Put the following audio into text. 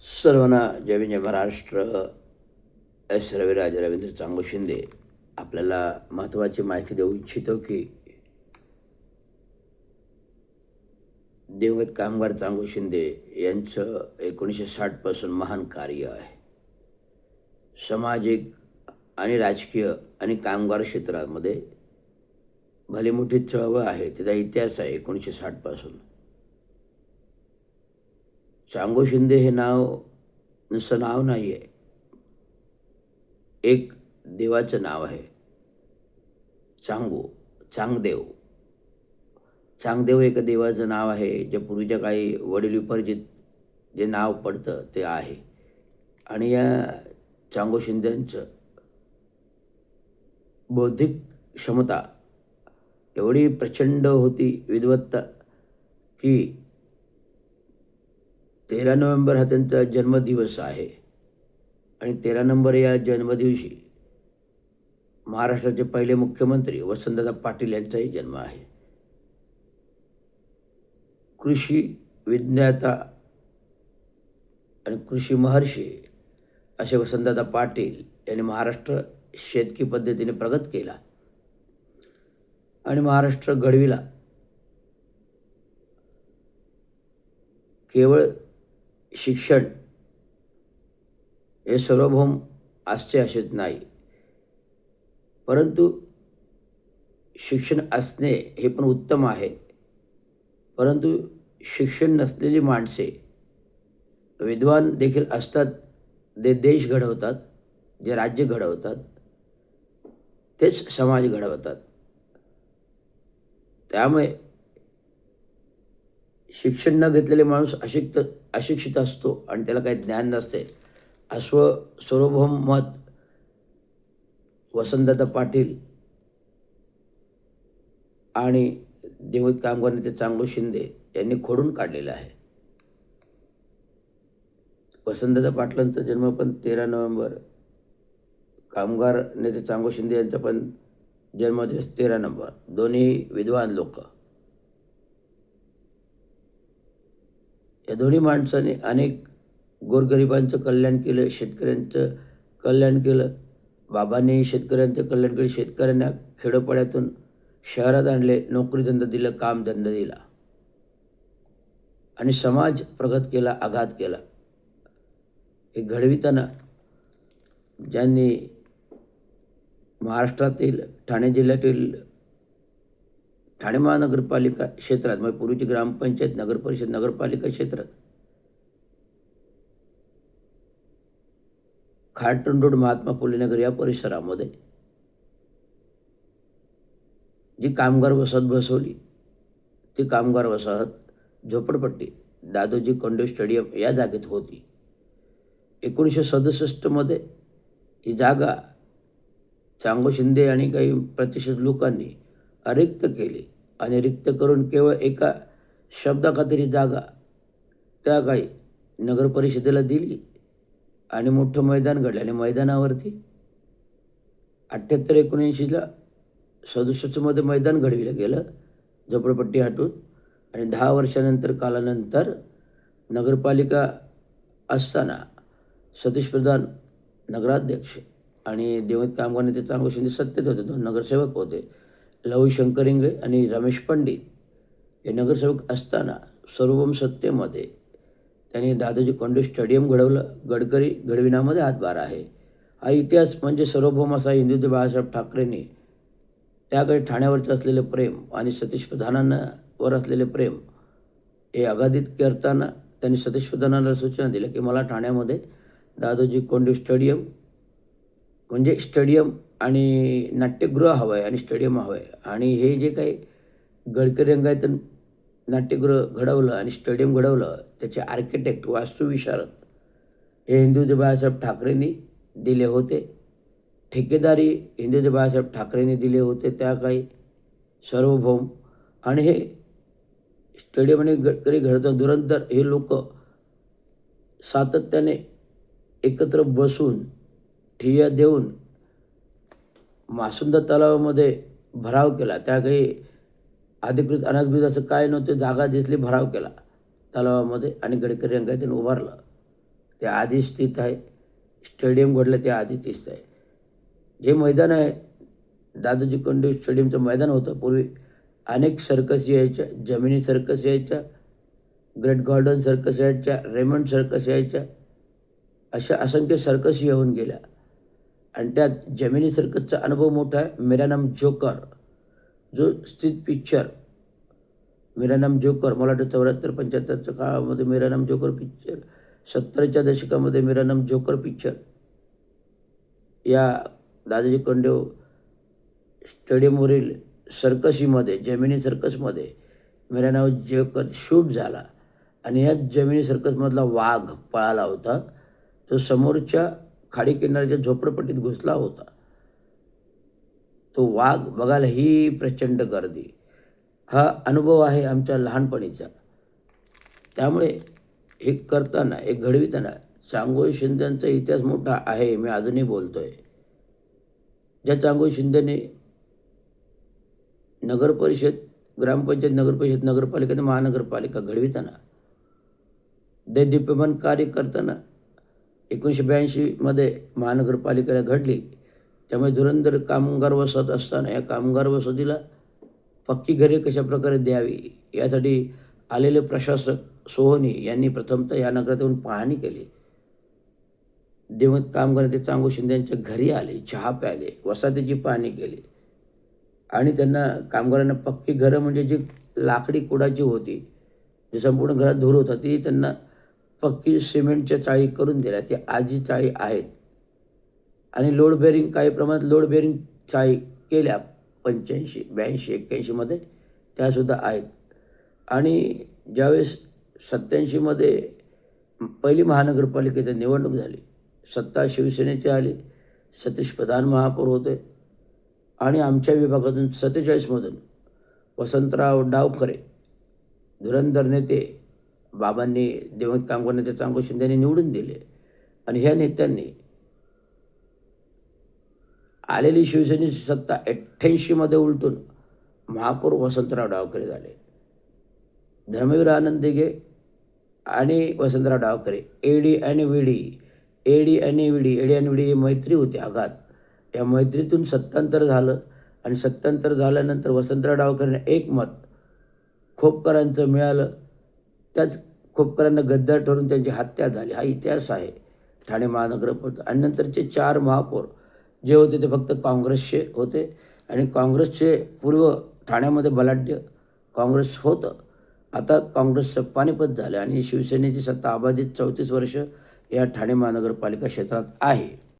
सर्वांना जय विजय महाराष्ट्र. एस रविराज रवींद्र चांगो शिंदे आपल्याला महत्त्वाची माहिती देऊ इच्छितो की दिवंगत कामगार चांगो शिंदे यांचं 1960पासून महान कार्य आहे. सामाजिक आणि राजकीय आणि कामगार क्षेत्रामध्ये भली मोठी चळवळ आहे. त्याचा इतिहास आहे 1960पासून. चांगो शिंदे हे नाव नुसतं नाव नाही आहे, एक देवाचं नाव आहे. चांगो, चांगदेव. चांगदेव एक देवाचं नाव आहे, जे पूर्वीच्या काळी वडील विपर्जित जे नाव पडतं ते आहे. आणि या चांगो शिंदेंचं बौद्धिक क्षमता एवढी प्रचंड होती, विद्वत्ता, की 13 नोव्हेंबर हा त्यांचा जन्मदिवस आहे. आणि 13 नंबर या जन्मदिवशी महाराष्ट्राचे पहिले मुख्यमंत्री वसंतदादा पाटील यांचाही जन्म आहे. कृषी विज्ञाता आणि कृषी महर्षी असे वसंतदादा पाटील यांनी महाराष्ट्र शेतकी पद्धतीने प्रगत केला आणि महाराष्ट्र घडविला. केवळ शिक्षण हे सार्वभौम असते असेच नाही, परंतु शिक्षण असणे हे पण उत्तम आहे. परंतु शिक्षण नसलेली माणसे विद्वान देखील असतात, जे देश घडवतात, जे राज्य घडवतात, तेच समाज घडवतात. त्यामुळे शिक्षण न घेतलेले माणूस अशिक्षित असतो आणि त्याला काही ज्ञान नसते. सार्वभौम मत वसंतदादा पाटील आणि दिवंगत कामगार नेते चांगो शिंदे यांनी खोडून काढलेलं आहे. वसंतदादा पाटलांचा जन्म पण 13 नोव्हेंबर, कामगार नेते चांगो शिंदे यांचा पण जन्मदिवस 13 नोव्हेंबर. दोन्ही विद्वान लोक. या दोन्ही माणसांनी अनेक गोरगरिबांचं कल्याण केलं, शेतकऱ्यांचं कल्याण केलं. बाबांनी शेतकऱ्यांचं कल्याण केलं. शेतकऱ्यांना खेडोपाड्यातून शहरात आणले, नोकरीधंदा दिलं, कामधंदा दिला आणि समाज प्रगत केला, आघात केला. हे घडविताना ज्यांनी महाराष्ट्रातील ठाणे जिल्ह्यातील ठाणे महानगरपालिका क्षेत्रात, म्हणजे पूर्वीची ग्रामपंचायत, नगरपरिषद, नगरपालिका क्षेत्रात खारटन रोड, महात्मा फुले नगर या परिसरामध्ये जी कामगार वसाहत बसवली, ती कामगार वसाहत झोपडपट्टी दादोजी कोंडदेव स्टेडियम या जागेत होती. 1967मध्ये ही जागा चांगो शिंदे आणि काही प्रतिष्ठित लोकांनी रिक्त केली आणि रिक्त करून केवळ एका शब्दाखातीर ही जागा त्या काळी नगर परिषदेला दिली आणि मोठं मैदान घडलं. आणि मैदानावरती 78-79ला 67मध्ये मैदान घडविलं गेलं झोपडपट्टी हटून. आणि 10 वर्षानंतर कालानंतर नगरपालिका असताना सतीश प्रधान नगराध्यक्ष आणि दिवंगत कामगार नेते चांगो शिंदे सत्तेत होते. 2 नगरसेवक होते, लहू शंकर इंगळे आणि रमेश पंडित हे नगरसेवक असताना सार्वभौम सत्तेमध्ये त्यांनी दादोजी कोंडदेव स्टेडियम घडवलं. गडकरी घडविण्यामध्ये हातभार आहे. हा इतिहास म्हणजे सार्वभौम असा हिंदुत्व बाळासाहेब ठाकरेंनी त्याकडे ठाण्यावरचं असलेलं प्रेम आणि सतीश प्रधानांवर असलेले प्रेम हे अगाधित करताना त्यांनी सतीश प्रधानांना सूचना दिल्या की मला ठाण्यामध्ये दादोजी कोंडदेव स्टेडियम म्हणजे स्टेडियम आणि नाट्यगृह हवं आहे आणि स्टेडियम हवं आहे. आणि हे जे काही गडकरी रंगायतून नाट्यगृह घडवलं आणि स्टेडियम घडवलं, त्याचे आर्किटेक्ट, वास्तुविशारद हे हिंदुत्व बाळासाहेब ठाकरेंनी दिले होते. ठेकेदारी हिंदुत्व बाळासाहेब ठाकरेंनी दिले होते त्या काही सार्वभौम. आणि हे स्टेडियम आणि गडकरी घडवताना धुरंधर हे लोक सातत्याने एकत्र बसून ठिय्या देऊन मासुंदा तलावामध्ये भराव केला. त्या काही अधिकृत अनधिकृत असं काय नव्हतं, जागा दिसली, भराव केला तलावामध्ये आणि गडकरी रंगायतून उभारलं. ते आधी स्थित आहे. स्टेडियम घडलं ते आधी स्थित आहे. जे मैदान आहे दादोजी कोंडदेव स्टेडियमचं मैदान होतं. पूर्वी अनेक सर्कस यायच्या, जमिनी सर्कस यायच्या, ग्रेट गार्डन सर्कस यायच्या, रेमंड सर्कस यायच्या. अशा असंख्य सर्कस येऊन गेल्या आणि त्यात जमिनी सर्कसचा अनुभव मोठा आहे. मेरा नाम जोकर जो स्थित पिक्चर, मेरा नाम जोकर, मला वाटतं 74-75च्या काळामध्ये मेरा नाम जोकर पिक्चर, 70च्या दशकामध्ये मेरा नाम जोकर पिक्चर या दादाजी कोंडदेव स्टेडियमवरील सर्कशीमध्ये, जमिनी सर्कसमध्ये मेरा नाव जोकर शूट झाला आणि या जमिनी सर्कसमधला वाघ पळाला होता. तो समोरच्या खाडी किनाऱ्याच्या झोपडपट्टीत घुसला होता. तो वाघ बघायला ही प्रचंड गर्दी. हा अनुभव आहे आमच्या लहानपणीचा. त्यामुळे हे करताना, हे घडविताना चांगोई शिंदेंचा इतिहास मोठा आहे. मी अजूनही बोलतोय. ज्या चांगोई शिंदेने नगरपरिषद, ग्रामपंचायत, नगरपरिषद, नगरपालिका आणि महानगरपालिका घडविताना, दैदिप्यमान कार्य करताना 1982मध्ये महानगरपालिकेला घडली. त्यामुळे धुरंधर कामगार वसाहत असताना या कामगार वसाहतीला पक्की घरे कशाप्रकारे द्यावी यासाठी आलेले प्रशासक सोहोनी यांनी प्रथमतः या नगरात येऊन पाहणी केली. दिवंगत कामगार ते चांगोई शिंदे यांच्या घरी आले, चहा प्यायले, वसाहतीची पाहणी केली आणि त्यांना कामगारांना पक्की घरं म्हणजे जी लाकडी कुडाची होती, जी संपूर्ण घरात धूर होता, ती त्यांना पक्की सिमेंटच्या चाळी करून दिल्या. ती आजी चाळी आहेत आणि लोड बेअरिंग काही प्रमाणात लोड बेअरिंग चाळी केल्या 85, 82, 81मध्ये त्यासुद्धा आहेत. आणि ज्यावेळेस 87मध्ये पहिली महानगरपालिकेची निवडणूक झाली, सत्ता शिवसेनेची आली, सतीश प्रधान महापौर होते आणि आमच्या विभागातून 47मधून वसंतराव डावखरे धुरंधर नेते बाबांनी, दिवंगत कामगार नेते चांगोई शिंदेंनी निवडून दिले आणि ह्या नेत्यांनी आलेली शिवसेनेची सत्ता 88मध्ये उलटून महापौर वसंतराव डावखरे झाले. धर्मवीर आनंद दिघे आणि वसंतराव डावखरे, एडी आणि विडी ही मैत्री होती आघात. या मैत्रीतून सत्तांतर झालं आणि सत्तांतर झाल्यानंतर वसंतराव डावखरेंना एक मत खोपकरांचं मिळालं. त्याच खोपकरांना गद्दार ठरवून त्यांची हत्या झाली. हा इतिहास आहे ठाणे महानगरपालिका. आणि नंतरचे 4 महापौर जे होते ते फक्त काँग्रेसचे होते आणि काँग्रेसचे पूर्व ठाण्यामध्ये बलाढ्य काँग्रेस होतं. आता काँग्रेसचं पानिपत झालं आणि शिवसेनेची सत्ता अबाधित 34 वर्ष या ठाणे महानगरपालिका क्षेत्रात आहे.